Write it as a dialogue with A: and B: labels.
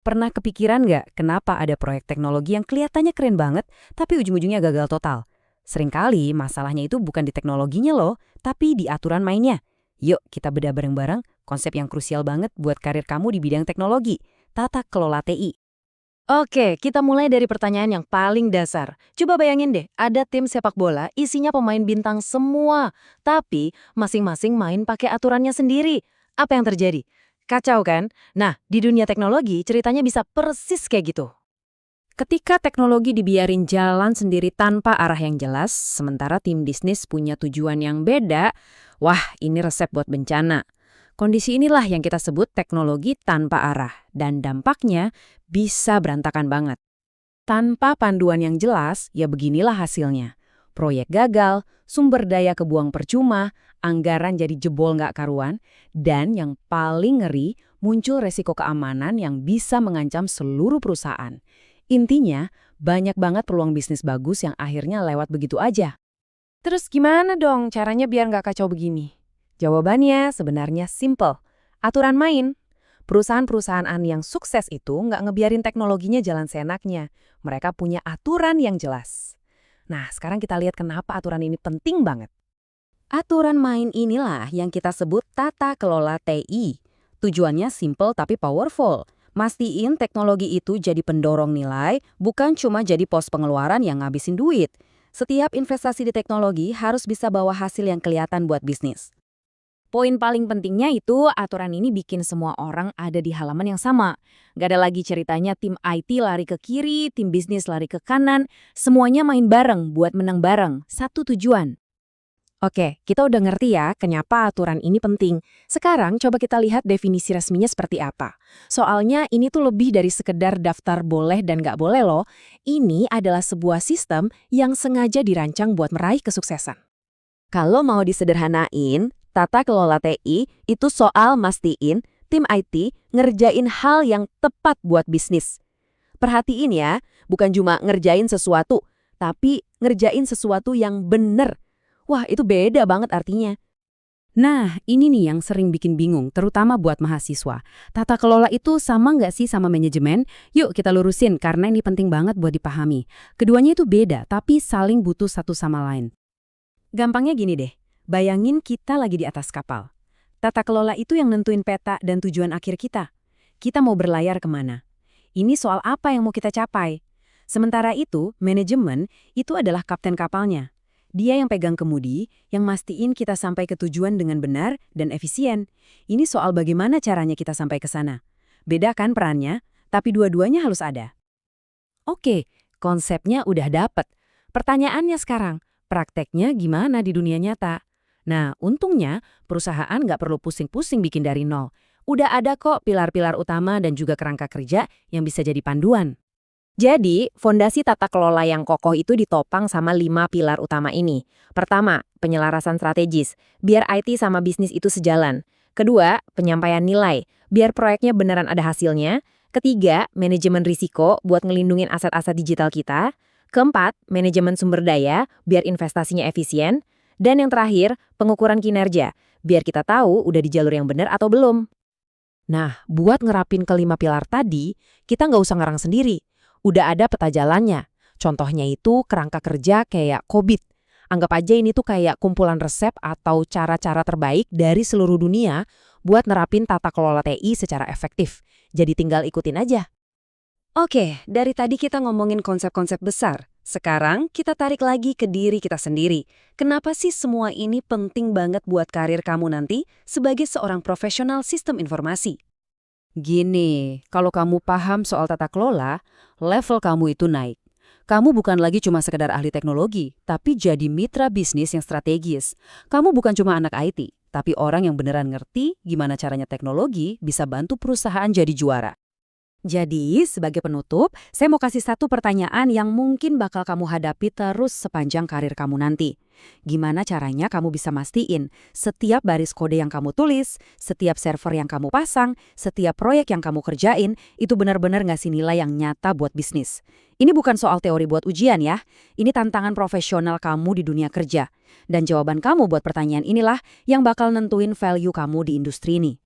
A: Pernah kepikiran nggak kenapa ada proyek teknologi yang kelihatannya keren banget, tapi ujung-ujungnya gagal total? Seringkali masalahnya itu bukan di teknologinya loh, tapi di aturan mainnya. Yuk kita bedah bareng-bareng konsep yang krusial banget buat karir kamu di bidang teknologi, tata kelola TI.
B: Oke, kita mulai dari pertanyaan yang paling dasar. Coba bayangin deh, ada tim sepak bola isinya pemain bintang semua, tapi masing-masing main pakai aturannya sendiri. Apa yang terjadi? Kacau kan? Nah, di dunia teknologi ceritanya bisa persis kayak gitu.
A: Ketika teknologi dibiarin jalan sendiri tanpa arah yang jelas, sementara tim bisnis punya tujuan yang beda, wah ini resep buat bencana. Kondisi inilah yang kita sebut teknologi tanpa arah, dan dampaknya bisa berantakan banget. Tanpa panduan yang jelas, ya beginilah hasilnya. Proyek gagal, sumber daya kebuang percuma, anggaran jadi jebol nggak karuan, dan yang paling ngeri, muncul resiko keamanan yang bisa mengancam seluruh perusahaan. Intinya, banyak banget peluang bisnis bagus yang akhirnya lewat begitu aja. Terus gimana dong caranya biar nggak kacau begini? Jawabannya sebenarnya simple. Aturan main. Perusahaan-perusahaan yang sukses itu nggak ngebiarin teknologinya jalan seenaknya. Mereka punya aturan yang jelas. Nah, sekarang kita lihat kenapa aturan ini penting banget. Aturan main inilah yang kita sebut tata kelola TI. Tujuannya simple tapi powerful. Mastiin teknologi itu jadi pendorong nilai, bukan cuma jadi pos pengeluaran yang ngabisin duit. Setiap investasi di teknologi harus bisa bawa hasil yang kelihatan buat bisnis. Poin paling pentingnya itu aturan ini bikin semua orang ada di halaman yang sama. Gak ada lagi ceritanya tim IT lari ke kiri, tim bisnis lari ke kanan. Semuanya main bareng buat menang bareng. Satu tujuan. Oke, kita udah ngerti ya kenapa aturan ini penting. Sekarang coba kita lihat definisi resminya seperti apa. Soalnya ini tuh lebih dari sekedar daftar boleh dan nggak boleh loh. Ini adalah sebuah sistem yang sengaja dirancang buat meraih kesuksesan. Kalau mau disederhanain, tata kelola TI itu soal mastiin tim IT ngerjain hal yang tepat buat bisnis. Perhatiin ya, bukan cuma ngerjain sesuatu, tapi ngerjain sesuatu yang bener. Wah, itu beda banget artinya. Nah, ini nih yang sering bikin bingung, terutama buat mahasiswa. Tata kelola itu sama nggak sih sama manajemen? Yuk kita lurusin, karena ini penting banget buat dipahami. Keduanya itu beda, tapi saling butuh satu sama lain. Gampangnya gini deh, bayangin kita lagi di atas kapal. Tata kelola itu yang nentuin peta dan tujuan akhir kita. Kita mau berlayar kemana? Ini soal apa yang mau kita capai? Sementara itu, manajemen itu adalah kapten kapalnya. Dia yang pegang kemudi, yang mastiin kita sampai ke tujuan dengan benar dan efisien. Ini soal bagaimana caranya kita sampai ke sana. Beda kan perannya, tapi dua-duanya harus ada. Oke, konsepnya udah dapet. Pertanyaannya sekarang, prakteknya gimana di dunia nyata? Nah, untungnya perusahaan nggak perlu pusing-pusing bikin dari nol. Udah ada kok pilar-pilar utama dan juga kerangka kerja yang bisa jadi panduan. Jadi, fondasi tata kelola yang kokoh itu ditopang sama 5 pilar utama ini. Pertama, penyelarasan strategis, biar IT sama bisnis itu sejalan. Kedua, penyampaian nilai, biar proyeknya beneran ada hasilnya. Ketiga, manajemen risiko buat ngelindungin aset-aset digital kita. Keempat, manajemen sumber daya, biar investasinya efisien. Dan yang terakhir, pengukuran kinerja, biar kita tahu udah di jalur yang benar atau belum. Nah, buat ngerapin kelima pilar tadi, kita nggak usah ngarang sendiri. Udah ada peta jalannya. Contohnya itu kerangka kerja kayak COVID. Anggap aja ini tuh kayak kumpulan resep atau cara-cara terbaik dari seluruh dunia buat nerapin tata kelola TI secara efektif. Jadi tinggal ikutin aja. Oke, dari tadi kita ngomongin konsep-konsep besar. Sekarang kita tarik lagi ke diri kita sendiri. Kenapa sih semua ini penting banget buat karir kamu nanti sebagai seorang profesional sistem informasi? Gini, kalau kamu paham soal tata kelola, level kamu itu naik. Kamu bukan lagi cuma sekedar ahli teknologi, tapi jadi mitra bisnis yang strategis. Kamu bukan cuma anak IT, tapi orang yang beneran ngerti gimana caranya teknologi bisa bantu perusahaan jadi juara. Jadi, sebagai penutup, saya mau kasih satu pertanyaan yang mungkin bakal kamu hadapi terus sepanjang karir kamu nanti. Gimana caranya kamu bisa mastiin setiap baris kode yang kamu tulis, setiap server yang kamu pasang, setiap proyek yang kamu kerjain, itu benar-benar ngasih nilai yang nyata buat bisnis. Ini bukan soal teori buat ujian ya, ini tantangan profesional kamu di dunia kerja. Dan jawaban kamu buat pertanyaan inilah yang bakal nentuin value kamu di industri ini.